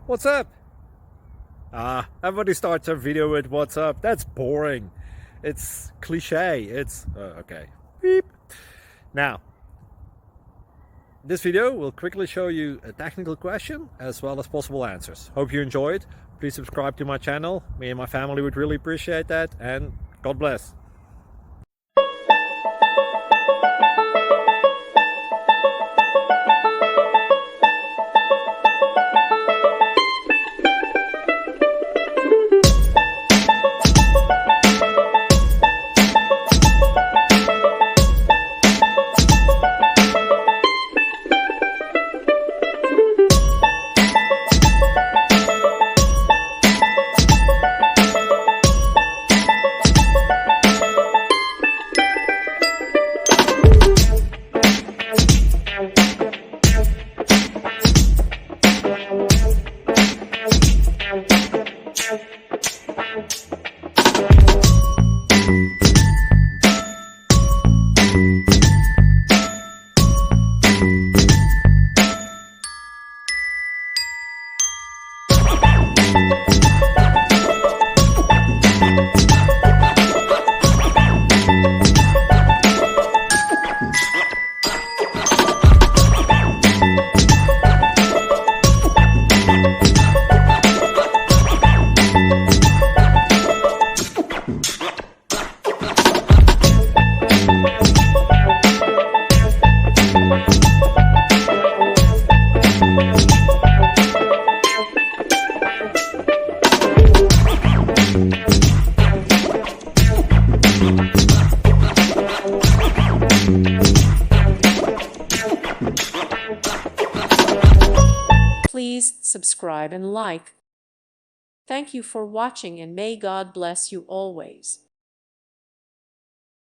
What's up? Everybody starts their video with what's up. That's boring. It's cliche. It's okay. Beep. Now, this video will quickly show you a technical question as well as possible answers. Hope you enjoy it. Please subscribe to my channel. Me and my family would really appreciate that, and God bless. Please subscribe and like. Thank you for watching, and may God bless you always.